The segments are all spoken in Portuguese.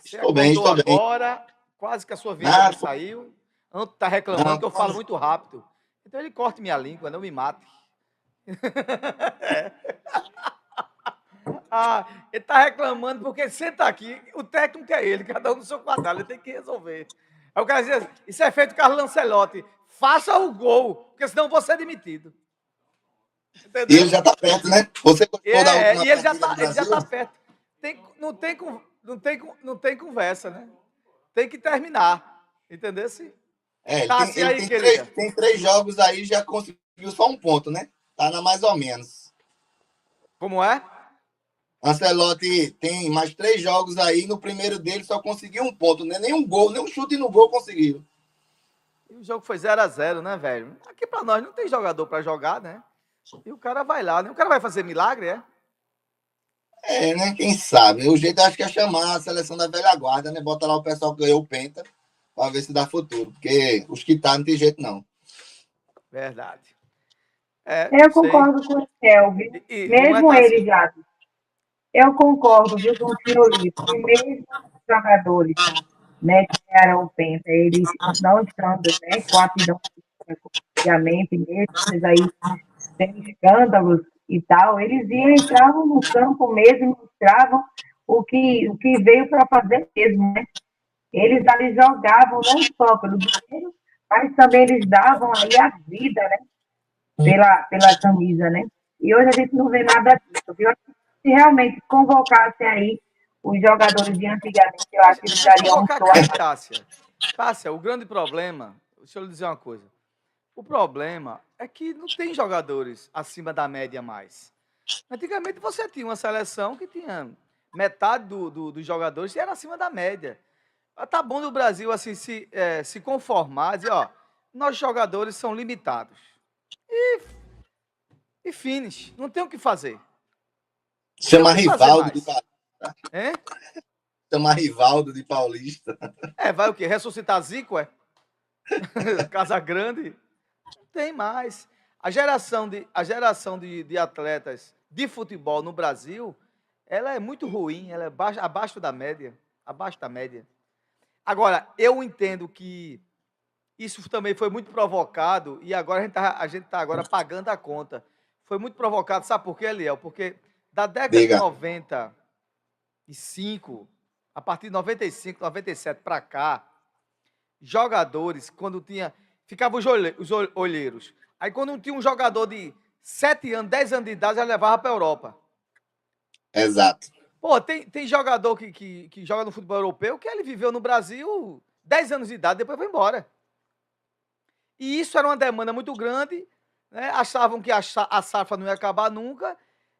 Você Estou bem, acordou estou bem. agora, quase que a sua vinheta Nada, não saiu. Antes tá reclamando que eu falo muito rápido. Então ele corte minha língua, não me mate. Ah, ele tá reclamando porque senta aqui, o técnico é ele, cada um no seu quadrado, ele tem que resolver. Aí o cara diz, isso é feito Carlos Lancelotti, faça o gol, porque senão eu vou ser demitido. e ele Entendeu? já está perto, né? Você gostou da última E ele partida do já Brasil? tá perto. Não tem conversa, né? Tem que terminar. Entendeu? Tassi, e Ele aí, tem querida? três jogos aí, já conseguiu só um ponto, né? Tá na mais ou menos. Como é? Ancelotti tem mais três jogos aí, no primeiro dele só conseguiu um ponto, né? Nem um gol, nem um chute no gol conseguiu. E o jogo foi 0-0, né, velho? Aqui pra nós não tem jogador pra jogar, né? E o cara vai lá, né? O cara vai fazer milagre, é? É, né? Quem sabe? O jeito acho que é chamar a seleção da velha guarda, né? Bota lá o pessoal que ganhou o Penta para ver se dá futuro. Porque os que tá não tem jeito, não. Verdade. É, não Eu sei. concordo com o Kelvin, Como é, mesmo ele Tassi? já. Eu concordo, viu, com o senhor Lito, que mesmo os jogadores, né, que ganharam o Penta, eles não estando, né, com a aptidão antigamente, mesmo eles aí têm escândalos e tal, eles entravam no campo mesmo e mostravam o que veio para fazer mesmo, né? Eles ali jogavam não só pelo dinheiro, mas também eles davam aí a vida, né? Pela camisa, né? E hoje a gente não vê nada disso, viu? Se realmente convocasse aí os jogadores de antigamente, eu acho que eles Mas dariam um convocar show. quem, Tássia? Tássia, o grande problema, deixa eu lhe dizer uma coisa. O problema é que não tem jogadores acima da média mais. Antigamente você tinha uma seleção que tinha metade dos jogadores que era acima da média. Tá bom do Brasil assim se conformar, dizer, ó, nossos jogadores são limitados. E finish, não tem o que fazer. Não tem o Chama que fazer Rivaldo de mais. Paulista. Hein? Chama Rivaldo de Paulista. Vai o quê? Ressuscitar Zico, é? Casa Grande? Não tem mais. A geração de atletas de futebol no Brasil, ela é muito ruim, ela é abaixo da média. Abaixo da média. Agora, eu entendo que isso também foi muito provocado e agora a gente tá agora pagando a conta. Foi muito provocado, sabe por quê, Eliel? Porque da década de Diga. 95, a partir de 95, 97 para cá, jogadores, quando tinha. Ficavam os olheiros. Aí quando tinha um jogador de 7 anos, 10 anos de idade, já levava para a Europa. Exato. Pô, tem jogador que joga no futebol europeu que ele viveu no Brasil 10 anos de idade, depois foi embora. E isso era uma demanda muito grande, né? Achavam que a safra não ia acabar nunca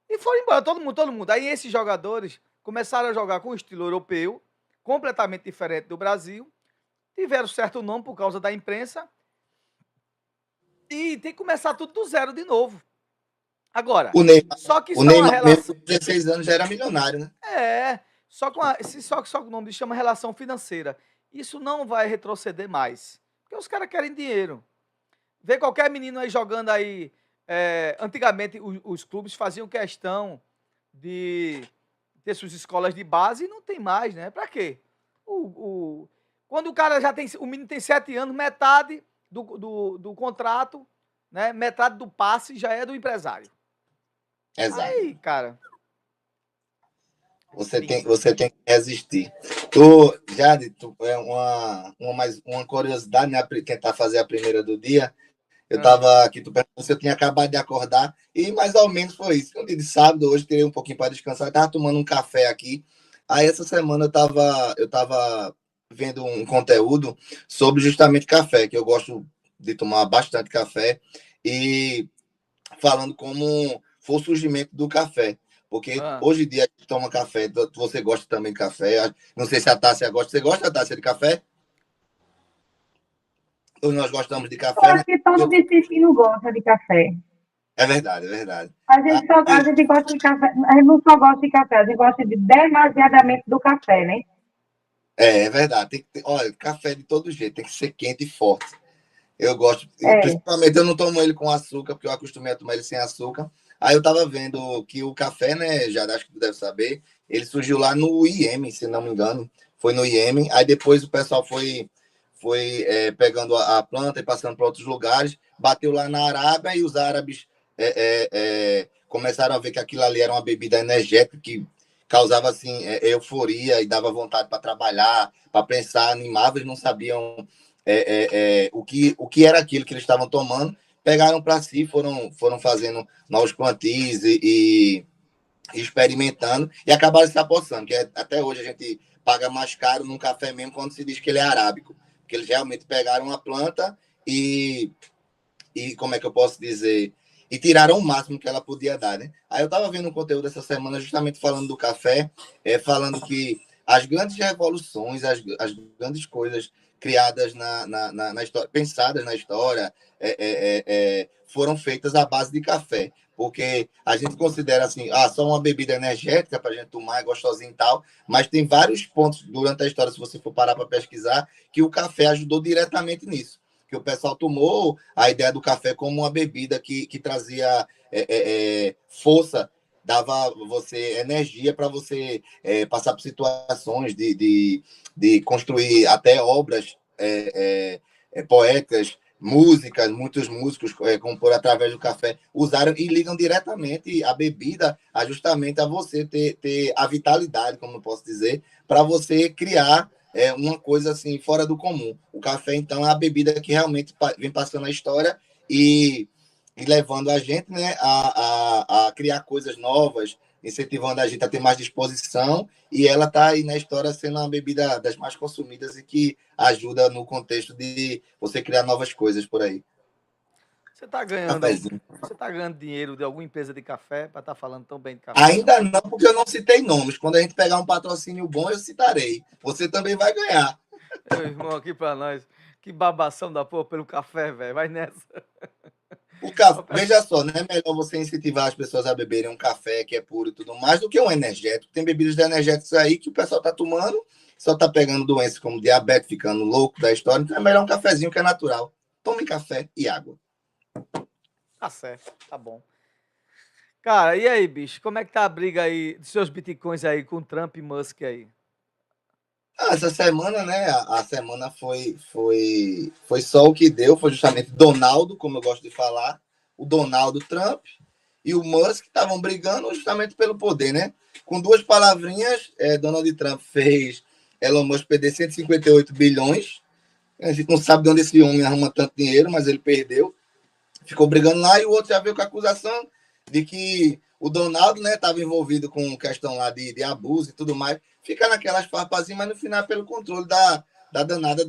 e foram embora, todo mundo, todo mundo. Aí esses jogadores começaram a jogar com o estilo europeu, completamente diferente do Brasil, tiveram certo nome por causa da imprensa e tem que começar tudo do zero de novo. Agora, O Neymar, só que o isso é uma Neymar mesmo relação. com 16 anos já era milionário, né? Só que o nome disso chama relação financeira. Isso não vai retroceder mais. Porque os caras querem dinheiro. Vê qualquer menino aí jogando aí. Antigamente os clubes faziam questão de ter suas escolas de base e não tem mais, né? Pra quê? Quando o cara já tem. O menino tem 7 anos, metade do contrato, né? Metade do passe já é do empresário. Exato. Aí, cara. Você tem que resistir. Tu, Jade, é uma curiosidade, né? Tentar fazer a primeira do dia. Eu estava aqui, tu perguntou se eu tinha acabado de acordar, e mais ou menos foi isso. Um dia de sábado, hoje tirei um pouquinho para descansar, estava tomando um café aqui. Aí essa semana eu tava vendo um conteúdo sobre justamente café, que eu gosto de tomar bastante café, e falando como foi o surgimento do café. Porque hoje em dia a gente toma café, você gosta também de café. Não sei se a Tássia gosta. Você gosta, Tássia, de café? Todos nós gostamos de Eu café, né? acho que todo nordestino gosta de café. É verdade, é verdade. A gente gosta de café, a gente não só gosta de café, a gente gosta demasiadamente do café, né? É verdade. Tem que ter, olha, café de todo jeito, tem que ser quente e forte. Eu gosto, É. principalmente eu não tomo ele com açúcar, porque eu acostumei a tomar ele sem açúcar. Aí eu tava vendo que o café, né, já acho que tu deve saber, ele surgiu lá no IEM, se não me engano. foi no Iêmen. Aí depois o pessoal foi pegando a planta e passando para outros lugares, bateu lá na Arábia e os árabes começaram a ver que aquilo ali era uma bebida energética que causava assim euforia e dava vontade para trabalhar, para pensar, animava, eles não sabiam o que era aquilo que eles estavam tomando, pegaram para si, foram fazendo novos plantios e experimentando e acabaram se apossando, que até hoje a gente paga mais caro num café mesmo quando se diz que ele é arábico, porque eles realmente pegaram uma planta e como é que eu posso dizer, e tiraram o máximo que ela podia dar, né? Aí eu estava vendo um conteúdo essa semana justamente falando do café, falando que as grandes revoluções, as grandes coisas criadas na história, pensadas na história, foram feitas à base de café. Porque a gente considera assim, só uma bebida energética para a gente tomar, é gostosinho e tal, mas tem vários pontos durante a história, se você for parar para pesquisar, que o café ajudou diretamente nisso. Que o pessoal tomou a ideia do café como uma bebida que trazia força, dava você energia para você passar por situações de construir até obras poéticas, músicas, muitos músicos compor através do café usaram e ligam diretamente a bebida justamente a você ter a vitalidade, como eu posso dizer, para você criar uma coisa assim fora do comum. O café, então, é a bebida que realmente vem passando a história e levando a gente, né, a criar coisas novas, incentivando a gente a ter mais disposição, e ela está aí na história sendo uma bebida das mais consumidas e que ajuda no contexto de você criar novas coisas por aí. Você está ganhando, Cafézinho. você tá ganhando dinheiro de alguma empresa de café para estar falando tão bem de café? Ainda não, porque eu não citei nomes. Quando a gente pegar um patrocínio bom, eu citarei. Você também vai ganhar. Meu irmão, aqui para nós. Que babação da porra pelo café, velho. Vai nessa. Veja só, não é melhor você incentivar as pessoas a beberem um café que é puro e tudo mais do que um energético. Tem bebidas energéticas aí que o pessoal está tomando, só está pegando doenças como diabetes, ficando louco da história. Então é melhor um cafezinho que é natural. Tome café e água. Tá certo, tá bom. Cara, e aí, bicho? Como é que tá a briga aí dos seus bitcoins aí com Trump e Musk aí? Essa semana, né? A semana foi só o que deu, foi justamente Donaldo, como eu gosto de falar, o Donaldo Trump e o Musk estavam brigando justamente pelo poder, né? Com duas palavrinhas, Donald Trump fez Elon Musk perder 158 bilhões. A gente não sabe de onde esse homem arruma tanto dinheiro, mas ele perdeu. Ficou brigando lá e o outro já veio com a acusação de que o Donaldo, né, estava envolvido com questão lá de abuso e tudo mais. Fica naquelas farpazinhas, mas no final é pelo controle da danada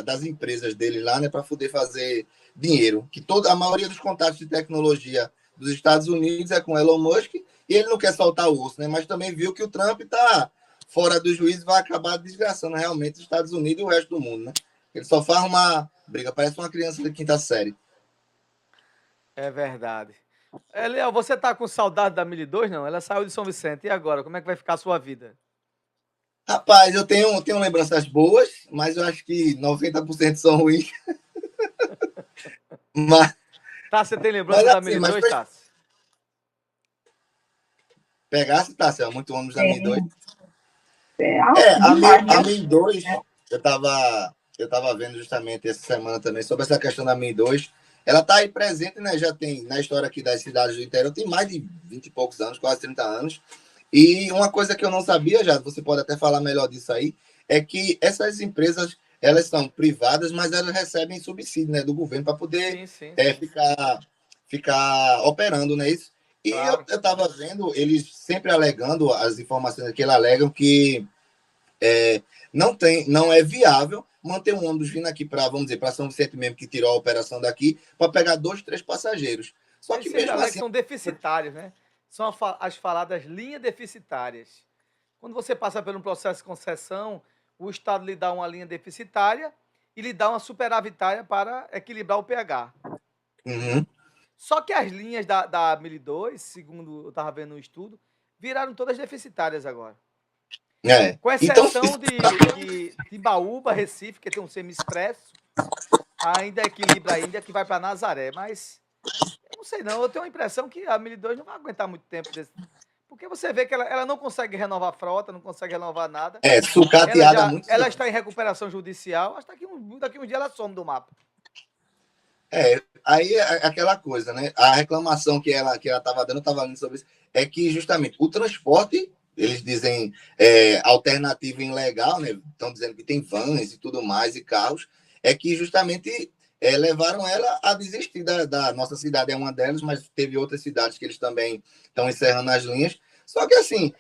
das empresas dele lá, né, para poder fazer dinheiro. Que a maioria dos contatos de tecnologia dos Estados Unidos é com Elon Musk e ele não quer soltar o osso, né, mas também viu que o Trump está fora do juízo e vai acabar desgraçando realmente os Estados Unidos e o resto do mundo, né? Ele só faz uma briga, parece uma criança de quinta série. É verdade. Léo, você tá com saudade da Mili 2, não? Ela saiu de São Vicente. E agora? Como é que vai ficar a sua vida? Rapaz, eu tenho lembranças boas, mas eu acho que 90% são ruins. Mas, Tá, você tem mas lembrança da assim, Mili 2, tá? pegasse, tá, há muito ônibus da Mi 2. Demais, A né? Mi 2, eu tava vendo justamente essa semana também sobre essa questão da Mi 2. Ela tá aí presente, né? Já tem na história aqui das cidades do interior, tem mais de 20 e poucos anos, quase 30 anos. E uma coisa que eu não sabia, já, você pode até falar melhor disso aí, é que essas empresas, elas são privadas, mas elas recebem subsídio, né, do governo para poder Sim, sim, ficar operando, né, isso? E eu claro. estava vendo eles sempre alegando, as informações que eles alegam que não é viável manter um ônibus vindo aqui para, vamos dizer, para São Vicente mesmo, que tirou a operação daqui, para pegar 2, 3 passageiros. Só Eles que sempre mesmo alegam que assim, são deficitários, né? São as faladas linhas deficitárias. Quando você passa por um processo de concessão, o Estado lhe dá uma linha deficitária e lhe dá uma superavitária para equilibrar o pH. uhum, Só que as linhas da Mili 2, segundo eu estava vendo no estudo, viraram todas deficitárias agora. Com então, exceção de Timbaúba, Recife, que tem um semi-expresso, ainda equilibra ainda, que vai para Nazaré. Mas eu não sei não, eu tenho a impressão que a Mili 2 não vai aguentar muito tempo desse. Porque você vê que ela não consegue renovar a frota, não consegue renovar nada. Sucateada há muitos Ela anos. está em recuperação judicial, acho que daqui uns dias ela some do mapa. Aí é aquela coisa, né? A reclamação que ela estava dando, eu estava lendo sobre isso, é que justamente o transporte, eles dizem alternativo ilegal, né? Estão dizendo que tem vans e tudo mais, e carros, é que justamente levaram ela a desistir da nossa cidade, é uma delas, mas teve outras cidades que eles também estão encerrando as linhas. Só que assim,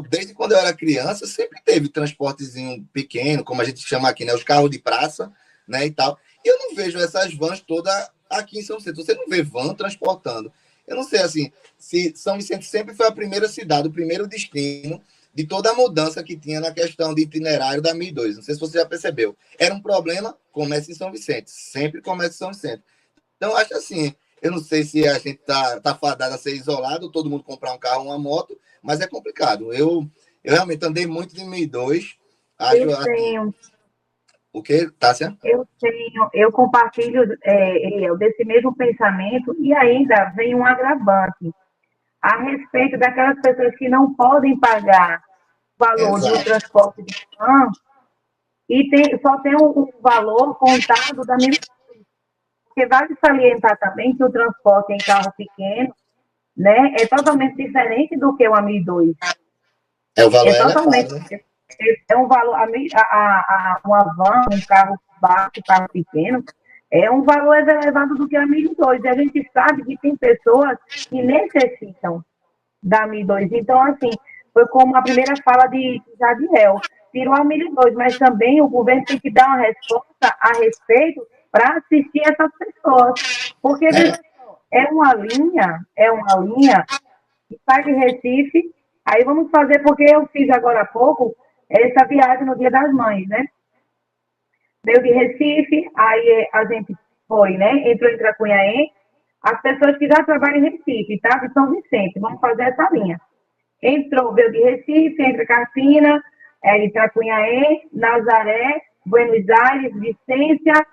desde quando eu era criança, sempre teve transportezinho pequeno, como a gente chama aqui, né? Os carros de praça, né? E tal. E eu não vejo essas vans todas aqui em São Vicente. Você não vê van transportando. Eu não sei, assim, se São Vicente sempre foi a primeira cidade, o primeiro destino de toda a mudança que tinha na questão de itinerário da 1002. Não sei se você já percebeu. Era um problema, começa em São Vicente. Sempre começa em São Vicente. Então, acho assim, eu não sei se a gente tá fadado a ser isolado, todo mundo comprar um carro, uma moto, mas é complicado. Eu realmente andei muito de 1002. Acho, Eu tenho, o quê, Tássia? eu compartilho desse mesmo pensamento e ainda vem um agravante a respeito daquelas pessoas que não podem pagar o valor do Exato. transporte de van e só tem um valor contado da minha. Porque vale salientar também que o transporte em carro pequeno, né, é totalmente diferente do que o AMI 2. O valor É é elevado, totalmente. né? É um valor. Uma van, um carro baixo, um carro pequeno, é um valor elevado do que a 1002. E a gente sabe que tem pessoas que necessitam da 1002. Então, assim, foi como a primeira fala de Jadiel. Tirou a 1002, mas também o governo tem que dar uma resposta a respeito para assistir essas pessoas. Porque, veja só, é uma linha que sai de Recife. Aí vamos fazer, porque eu fiz agora há pouco essa viagem no Dia das Mães, né? Veio de Recife, aí a gente foi, né? Entrou em Tracunhaém. As pessoas que já trabalham em Recife, tá? De São Vicente, vamos fazer essa linha. Veio de Recife, entre Carpina, Tracunhaém, Nazaré, Buenos Aires, Vicência,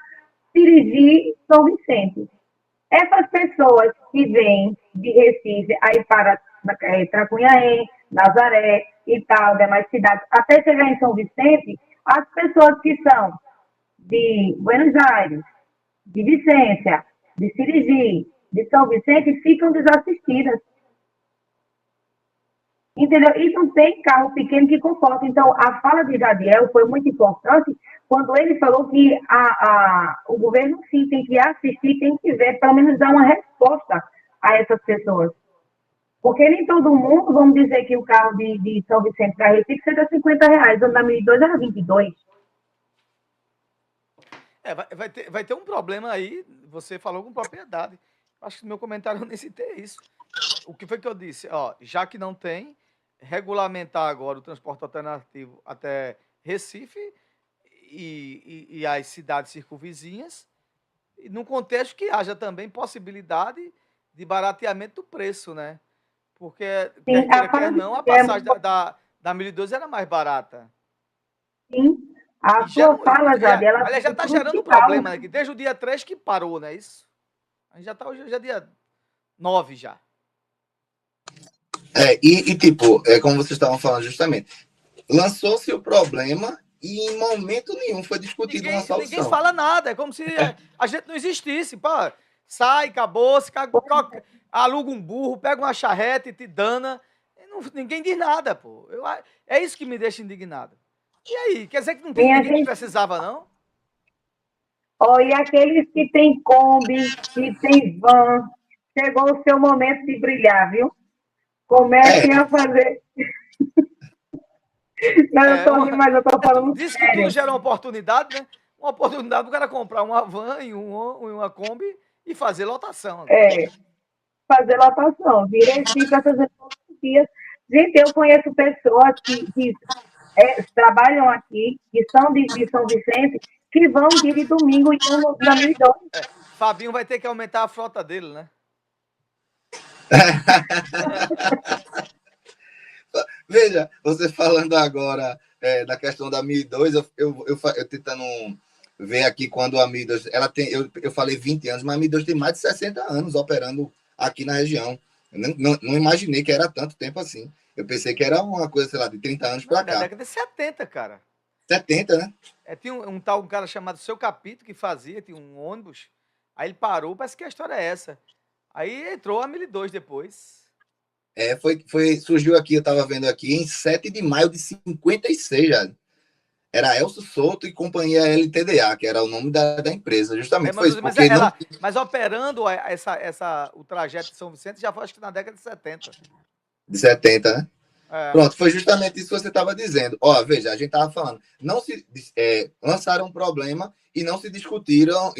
Pirigi, São Vicente. Essas pessoas que vêm de Recife, aí para Tracunhaém, Nazaré e tal, demais cidades, até chegar em São Vicente, as pessoas que são de Buenos Aires, de Vicência, de Sirigi, de São Vicente, ficam desassistidas. Entendeu? E não tem carro pequeno que comporta. Então, a fala de Jadiel foi muito importante quando ele falou que o governo, sim, tem que assistir, tem que ver, pelo menos dar uma resposta a essas pessoas. Porque nem todo mundo, vamos dizer que o carro de São Vicente para Recife seja R$ 50, o da 1002 era 22. Vai ter um problema aí, você falou com propriedade. Acho que no meu comentário eu nem citei isso. O que foi que eu disse? Ó, já que não tem, regulamentar agora o transporte alternativo até Recife e as cidades circunvizinhas, e num contexto que haja também possibilidade de barateamento do preço, né? Porque, Sim, quer não, a passagem da 1002 era mais barata. Sim, a E sua fala, Jade, ela aliás, já foi está gerando crucial. problema, né? Que desde o dia 3 que parou, né? Isso. A gente já está hoje, já é dia 9 já. Tipo, como vocês estavam falando justamente, lançou-se o problema e em momento nenhum foi discutido uma solução. Ninguém fala nada, é como se a gente não existisse. Pá, sai, acabou, aluga um burro, pega uma charrete e te dana. Ninguém diz nada, pô. É isso que me deixa indignado. E aí, quer dizer que não tem ninguém que precisava, não? E aqueles que tem Kombi, que tem van, chegou o seu momento de brilhar, viu? Comecem a fazer. Não, eu tô rindo, mas eu tô falando Diz que sério. tudo gera uma oportunidade, né? Uma oportunidade para o cara comprar uma van e uma Kombi e fazer lotação. Fazer lotação. Vir aqui para fazer dias. Gente, eu conheço pessoas que trabalham aqui, que são de São Vicente, que vão dia de domingo e vão na 1002. Fabinho vai ter que aumentar a frota dele, né? Veja, você falando agora da questão da 1002, eu tentando ver aqui quando a 1002, ela tem, eu falei 20 anos, mas a 1002 tem mais de 60 anos operando aqui na região. Eu não imaginei que era tanto tempo assim. Eu pensei que era uma coisa, sei lá, de 30 anos Não, para da cá. década de 70, cara. 70, né? Tinha um cara chamado Seu Capito que fazia, tinha um ônibus. Aí ele parou, parece que a história é essa. Aí entrou a 1002 depois. Surgiu aqui, eu estava vendo aqui, em 7 de maio de 56, já. Era Elcio Souto e Companhia LTDA, que era o nome da empresa. Justamente foi isso, porque não. Mas operando o trajeto de São Vicente já foi, acho que na década de 70. De 70, né? É. Pronto, foi justamente isso que você estava dizendo. Ó, veja, a gente estava falando, não se lançaram um problema e não discutiram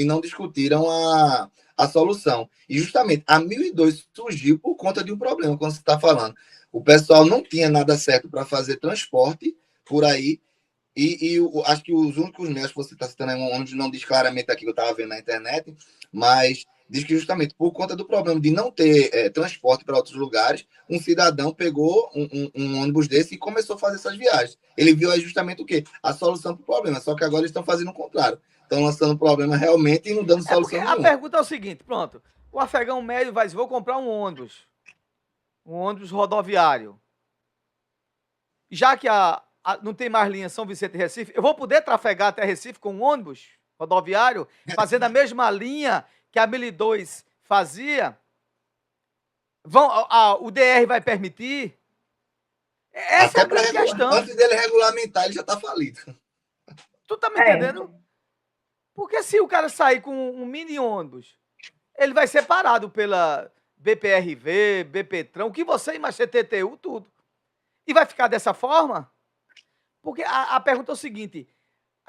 a solução. E justamente a 1002 surgiu por conta de um problema, como você está falando. O pessoal não tinha nada certo para fazer transporte por aí. Acho que os únicos meios que você está citando é um ônibus, não diz claramente aqui que eu estava vendo na internet, mas diz que justamente por conta do problema de não ter transporte para outros lugares, um cidadão pegou um ônibus desse e começou a fazer essas viagens. Ele viu aí justamente o quê? A solução para o problema, só que agora eles estão fazendo o contrário. Estão lançando o problema realmente e não dando solução A nenhuma. pergunta é o seguinte, pronto. O afegão médio vai dizer, vou comprar um ônibus rodoviário. Já que não tem mais linha São Vicente e Recife, eu vou poder trafegar até Recife com um ônibus rodoviário, fazendo a mesma linha que a 1002 fazia? O DR vai permitir? Essa é a grande questão. Antes dele regulamentar, ele já está falido. Tu tá me entendendo? Porque se o cara sair com um mini ônibus, ele vai ser parado pela BPRV, BPTrão, o que você imagina, CTTU, tudo. E vai ficar dessa forma? Porque a pergunta é o seguinte,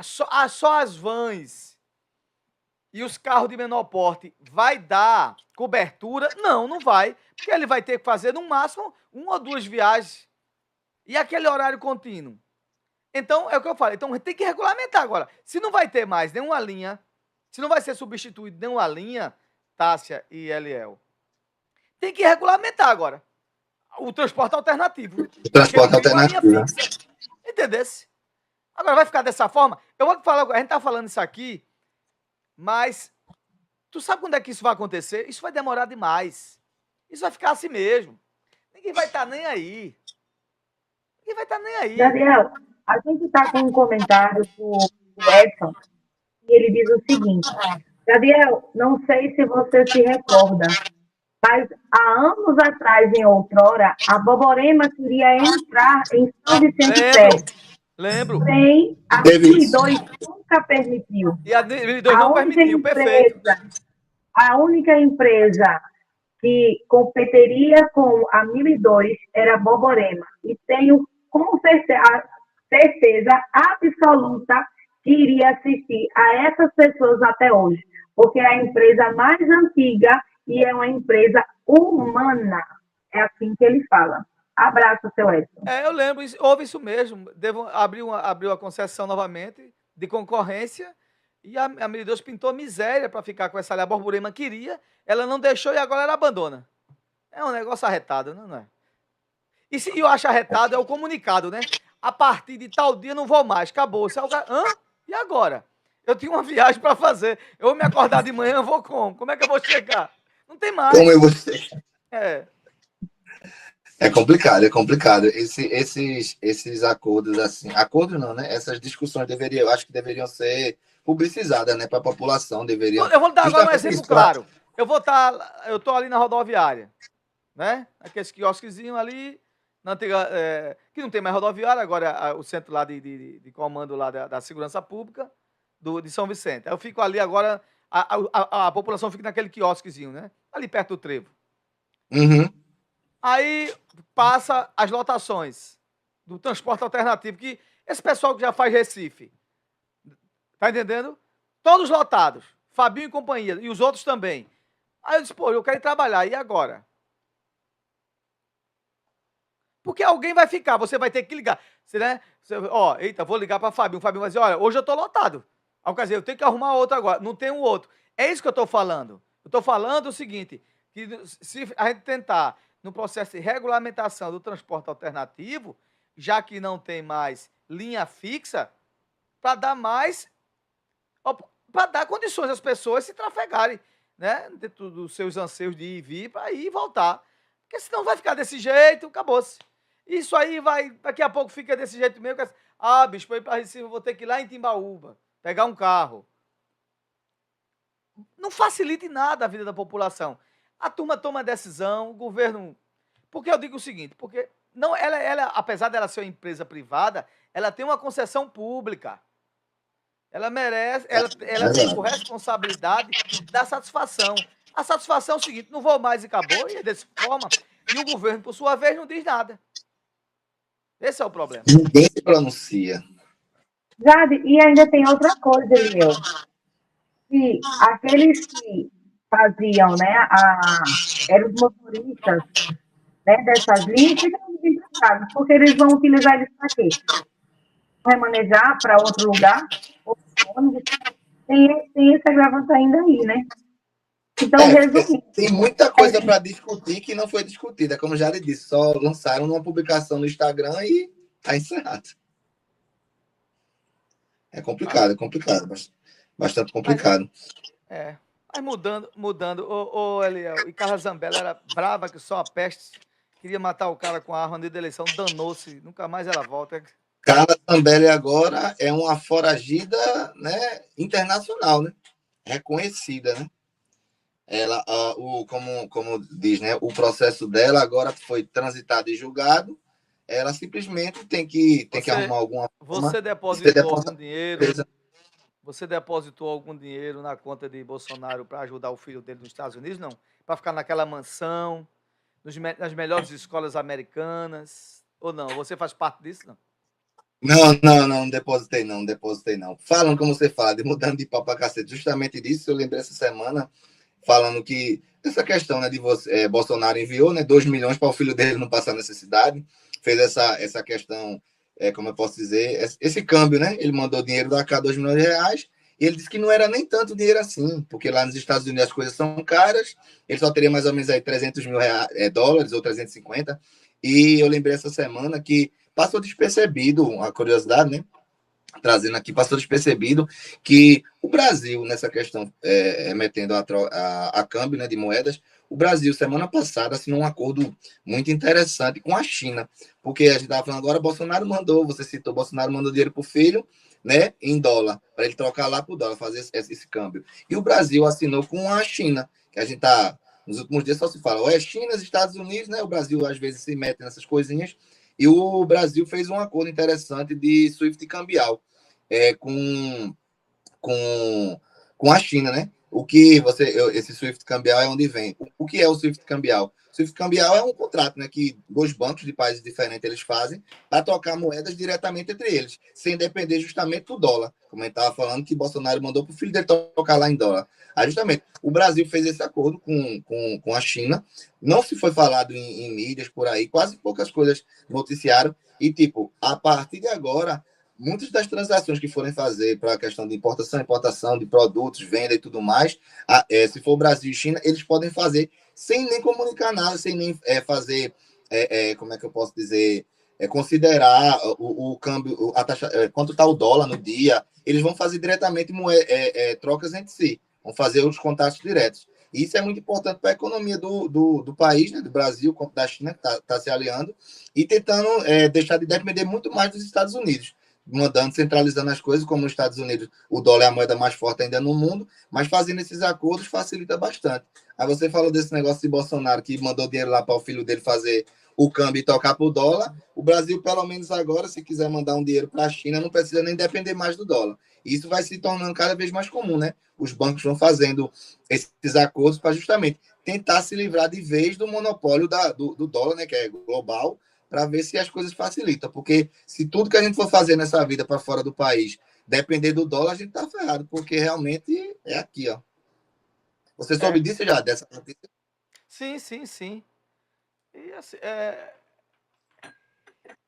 só as vans e os carros de menor porte vai dar cobertura? Não, não vai. Porque ele vai ter que fazer, no máximo, 1 ou 2 viagens. E aquele horário contínuo? Então, é o que eu falei. Então, tem que regulamentar agora. Se não vai ter mais nenhuma linha, se não vai ser substituído nenhuma linha, Tássia e Eliel, tem que regulamentar agora o transporte alternativo. O transporte alternativo. Entendesse? Agora, vai ficar dessa forma? Eu vou te falar, a gente tá falando isso aqui, mas tu sabe quando é que isso vai acontecer? Isso vai demorar demais. Isso vai ficar assim mesmo. Ninguém vai estar nem aí. Ninguém vai estar nem aí. Gabriel, a gente está com um comentário do Edson, e ele diz o seguinte: Gabriel, não sei se você se recorda, mas há anos atrás, em outrora, a Borborema queria entrar em São Vicente Ferro. Lembro. Porém, a 1002 nunca permitiu. E a 1002 não permitiu, perfeito. A única empresa que competiria com a 1002 era a Borborema. E tenho com certeza absoluta que iria assistir a essas pessoas até hoje, porque é a empresa mais antiga e é uma empresa humana. É assim que ele fala. Abraço, seu Edson. Eu lembro, houve isso mesmo. Abriu a concessão novamente de concorrência e a 1002 pintou miséria para ficar com essa área. A Borborema queria, ela não deixou e agora ela abandona. É um negócio arretado, não é? E se eu acho arretado, é o comunicado, né? A partir de tal dia não vou mais, acabou. E agora? Eu tinha uma viagem para fazer. Eu vou me acordar de manhã, eu vou como? Como é que eu vou chegar? Não tem mais. Como eu vou chegar? É complicado, é complicado. Esses acordos, assim, acordo não, né? Essas discussões eu acho que deveriam ser publicizadas, né? Para a população, deveriam. Eu vou dar agora um exemplo claro. Eu tô ali na rodoviária, né? Aqueles quiosquezinhos ali, na antiga, que não tem mais rodoviária, agora o centro lá de comando lá da segurança pública de São Vicente. Aí eu fico ali agora, a população fica naquele quiosquezinho, né? Ali perto do trevo. Uhum. Aí passa as lotações do transporte alternativo, que esse pessoal que já faz Recife, tá entendendo? Todos lotados, Fabinho e companhia, e os outros também. Aí eu disse, pô, eu quero ir trabalhar, e agora? Porque alguém vai ficar, você vai ter que ligar. Eita, vou ligar para Fabinho. O Fabinho vai dizer, olha, hoje eu tô lotado. Aí quer dizer, eu tenho que arrumar outro agora. Não tem um outro. É isso que eu tô falando. Eu tô falando o seguinte, que se a gente tentar, no processo de regulamentação do transporte alternativo, já que não tem mais linha fixa, para dar condições às pessoas se trafegarem, né? Dentro dos seus anseios de ir e vir, para ir e voltar. Porque senão vai ficar desse jeito, acabou-se. Isso aí vai, daqui a pouco fica desse jeito mesmo. Bicho, para ir para Recife, eu vou ter que ir lá em Timbaúba, pegar um carro. Não facilita em nada a vida da população. A turma toma decisão, o governo. Porque eu digo o seguinte, porque não, apesar dela ser uma empresa privada, ela tem uma concessão pública. Ela merece, ela tem por responsabilidade dar satisfação. A satisfação é o seguinte: não vou mais e acabou, e é dessa forma. E o governo, por sua vez, não diz nada. Esse é o problema. Ninguém se pronuncia. Jade, e ainda tem outra coisa, Eliel, que aqueles que faziam, né, eram os motoristas, né, dessas linhas, ficam desempregados, porque eles vão utilizar isso para quê? Remanejar para outro lugar, outro ônibus. Tem esse agravante ainda aí, né? Então, resumindo. Tem muita coisa para discutir que não foi discutida, como já lhe disse, só lançaram uma publicação no Instagram e está encerrado. É complicado, bastante complicado. Mas mudando, ô Eliel, e Carla Zambelli era brava que só a peste, queria matar o cara com a arma de eleição, danou-se, nunca mais ela volta. Carla Zambelli agora é uma foragida, né, internacional, né? Reconhecida, né? Ela, como diz, né, o processo dela agora foi transitado e julgado. Ela simplesmente tem que arrumar alguma forma. Você depositou algum dinheiro? Você depositou algum dinheiro na conta de Bolsonaro para ajudar o filho dele nos Estados Unidos? Não. Para ficar naquela mansão, nas melhores escolas americanas? Ou não? Você faz parte disso, não? Não depositei não. Falam como você fala, de mudando de pau pra cacete. Justamente disso, eu lembrei essa semana, falando que essa questão, né, de você, Bolsonaro enviou, né, 2 milhões para o filho dele não passar necessidade, fez essa questão, como eu posso dizer, esse câmbio, né? Ele mandou dinheiro da cá, 2 milhões de reais, e ele disse que não era nem tanto dinheiro assim, porque lá nos Estados Unidos as coisas são caras, ele só teria mais ou menos aí 300 mil dólares ou 350, e eu lembrei essa semana que passou despercebido, a curiosidade, né? Trazendo aqui, passou despercebido que o Brasil, nessa questão, remetendo a câmbio, né, de moedas, o Brasil, semana passada, assinou um acordo muito interessante com a China, porque a gente estava falando agora, Bolsonaro mandou, você citou, Bolsonaro mandou dinheiro para o filho, né, em dólar, para ele trocar lá para o dólar, fazer esse câmbio. E o Brasil assinou com a China, que a gente está, nos últimos dias só se fala, ou é China, Estados Unidos, né, o Brasil às vezes se mete nessas coisinhas, e o Brasil fez um acordo interessante de SWIFT cambial com a China, né? Esse SWIFT cambial é onde vem. O que é o SWIFT cambial? O SWIFT cambial é um contrato, né, que dois bancos de países diferentes eles fazem para trocar moedas diretamente entre eles, sem depender justamente do dólar. Como a gente estava falando, que Bolsonaro mandou para o filho dele trocar lá em dólar. Aí, justamente, o Brasil fez esse acordo com a China. Não se foi falado em mídias por aí, quase poucas coisas noticiaram. E, tipo, a partir de agora, muitas das transações que forem fazer para a questão de importação de produtos, venda e tudo mais, se for Brasil e China, eles podem fazer sem nem comunicar nada, sem nem fazer, como é que eu posso dizer, considerar o câmbio, a taxa, quanto está o dólar no dia, eles vão fazer diretamente trocas entre si, vão fazer os contatos diretos. E isso é muito importante para a economia do país, né, do Brasil, como da China, que está se aliando, e tentando deixar de depender muito mais dos Estados Unidos, mandando, centralizando as coisas, como nos Estados Unidos o dólar é a moeda mais forte ainda no mundo, mas fazendo esses acordos facilita bastante. Aí você falou desse negócio de Bolsonaro, que mandou dinheiro lá para o filho dele fazer o câmbio e tocar para o dólar. O Brasil, pelo menos agora, se quiser mandar um dinheiro para a China, não precisa nem depender mais do dólar. E isso vai se tornando cada vez mais comum, né? Os bancos vão fazendo esses acordos para justamente tentar se livrar de vez do monopólio do dólar, né, que é global, para ver se as coisas facilitam. Porque se tudo que a gente for fazer nessa vida para fora do país depender do dólar, a gente tá ferrado, porque realmente é aqui, ó. Você soube disso já, dessa notícia? Sim. E assim,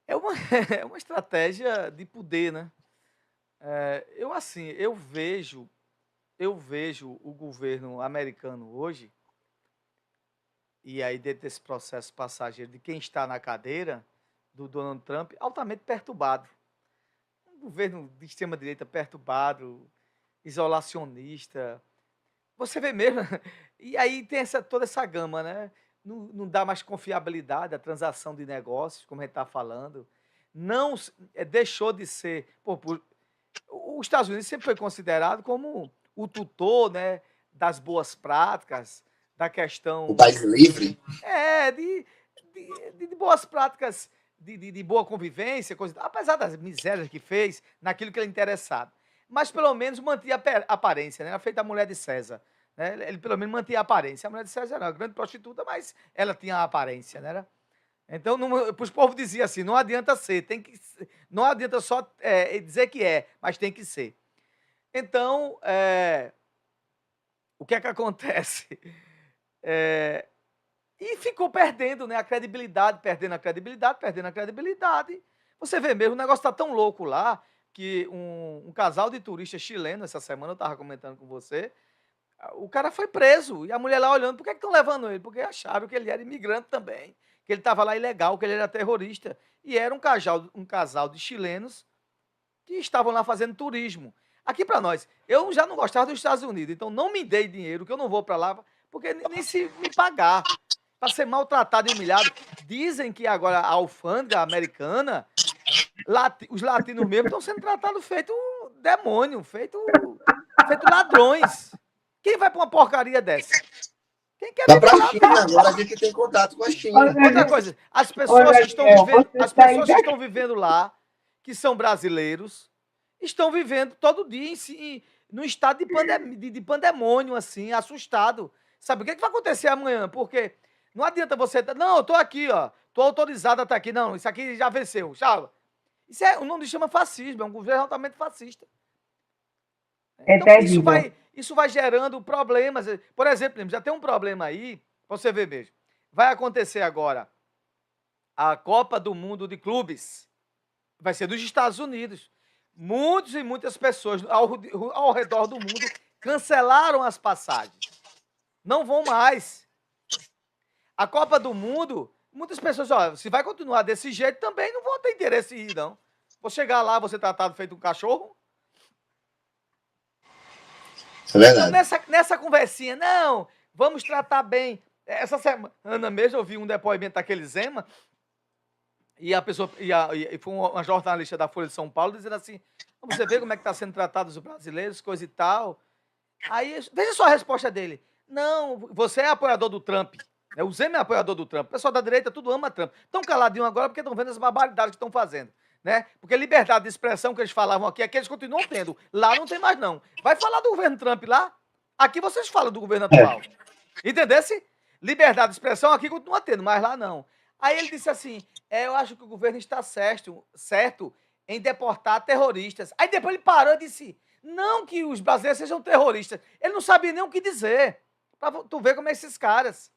é uma estratégia de poder, né? Eu vejo o governo americano hoje, e aí dentro desse processo passageiro de quem está na cadeira, do Donald Trump, altamente perturbado. Um governo de extrema-direita perturbado, isolacionista. Você vê mesmo, e aí tem toda essa gama, né? não dá mais confiabilidade à transação de negócios, como a gente está falando. Não deixou de ser. Os Estados Unidos sempre foi considerado como o tutor, né, das boas práticas, da questão. O país livre. De boas práticas, de boa convivência, apesar das misérias que fez, naquilo que ele é interessado. Mas pelo menos mantinha a aparência, né? Era feita a mulher de César. Né? Ele pelo menos mantinha a aparência. A mulher de César era uma grande prostituta, mas ela tinha a aparência, né? Então, os povos diziam assim, não adianta ser, não adianta só dizer que mas tem que ser. Então, o que é que acontece? E ficou perdendo, né, a credibilidade, perdendo a credibilidade. Você vê mesmo, o negócio está tão louco lá, que um casal de turistas chilenos, essa semana eu estava comentando com você, o cara foi preso, e a mulher lá olhando, por que estão levando ele? Porque acharam que ele era imigrante também, que ele estava lá ilegal, que ele era terrorista. E era um casal de chilenos que estavam lá fazendo turismo. Aqui para nós, eu já não gostava dos Estados Unidos, então não me dei dinheiro, que eu não vou para lá, porque nem se me pagar, para ser maltratado e humilhado. Dizem que agora a alfândega americana, os latinos mesmo estão sendo tratados feito demônio, feito ladrões. Quem vai para uma porcaria dessa? Quem quer Vai para a China, agora a gente tem contato com a China. Outra coisa, as pessoas que estão vivendo lá, que são brasileiros, estão vivendo todo dia num estado de pandemônio, assim, assustado. Sabe o que vai acontecer amanhã? Porque não adianta você... Não, eu estou aqui, ó. Estou autorizado a estar aqui. Não, isso aqui já venceu. Tchau. O nome chama fascismo, é um governo altamente fascista. Então, isso vai gerando problemas. Por exemplo, já tem um problema aí, para você ver mesmo. Vai acontecer agora a Copa do Mundo de Clubes. Vai ser dos Estados Unidos. Muitos e muitas pessoas ao redor do mundo cancelaram as passagens. Não vão mais. A Copa do Mundo, muitas pessoas, se vai continuar desse jeito, também não vão ter interesse em ir, não. Vou chegar lá, vou ser tratado feito um cachorro. É verdade. Então, nessa conversinha, não, vamos tratar bem. Essa semana mesmo eu vi um depoimento daquele Zema, e a pessoa, e foi uma jornalista da Folha de São Paulo dizendo assim, você vê como é que está sendo tratado os brasileiros, coisa e tal. Aí, veja só a resposta dele. Não, você é apoiador do Trump. O Zema é apoiador do Trump. O pessoal da direita tudo ama Trump. Estão caladinhos agora porque estão vendo as barbaridades que estão fazendo. Né? Porque liberdade de expressão que eles falavam aqui, é que eles continuam tendo. Lá não tem mais, não. Vai falar do governo Trump lá? Aqui vocês falam do governo atual. Entendesse? Liberdade de expressão aqui continua tendo, mas lá não. Aí ele disse assim, eu acho que o governo está certo em deportar terroristas. Aí depois ele parou e disse, não que os brasileiros sejam terroristas. Ele não sabia nem o que dizer. Pra tu ver como é esses caras.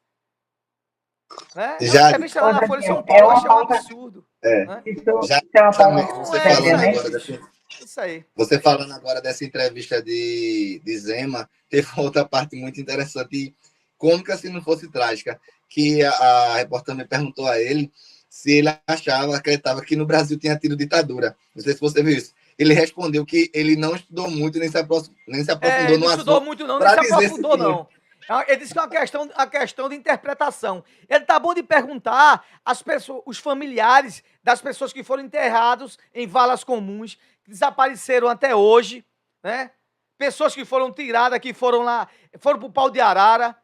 Né? Já, a entrevista lá na Folha de São Paulo, eu achei um absurdo. Né? Isso aí. Você falando agora dessa entrevista de Zema, teve outra parte muito interessante e cômica se não fosse trágica, que a repórter me perguntou a ele se ele acreditava que no Brasil tinha tido ditadura. Não sei se você viu isso. Ele respondeu que ele não estudou muito, nem se aprofundou no assunto. Não estudou muito não, nem se aprofundou não. Ele disse que é uma questão de interpretação. Ele tá bom de perguntar às pessoas, os familiares das pessoas que foram enterrados em valas comuns, que desapareceram até hoje, né? Pessoas que foram tiradas, que foram pro pau de arara,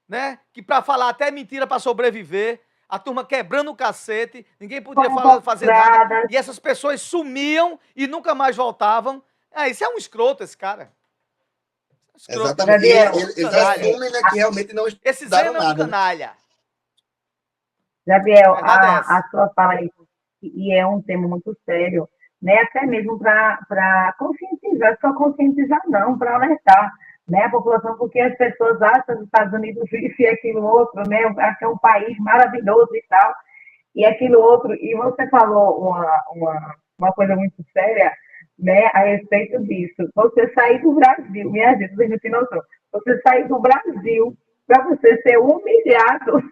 né? Que para falar até mentira para sobreviver, a turma quebrando o cacete, ninguém podia fazer nada, e essas pessoas sumiam e nunca mais voltavam. Isso é um escroto, esse cara. Exatamente. Eles assumem, né, que realmente não esse Zema é um canalha. Gabriel, a sua fala aí, e é um tema muito sério, né? Até mesmo para conscientizar, só conscientizar não, para alertar, né, a população, porque as pessoas acham que os Estados Unidos vive aquilo outro, né? Acho que é um país maravilhoso e tal, e aquilo outro. E você falou uma coisa muito séria, né, a respeito disso. Você sair do Brasil, minha gente, vocês não têm noção. Você sair do Brasil para você ser humilhado.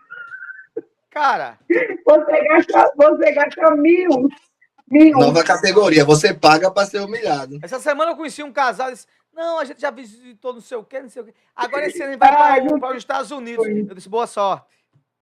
Cara, você gasta mil. Nova categoria, você paga para ser humilhado. Essa semana eu conheci um casal e disse, não, a gente já visitou não sei o quê. Agora esse ano vai para os Estados Unidos. Eu disse, boa sorte.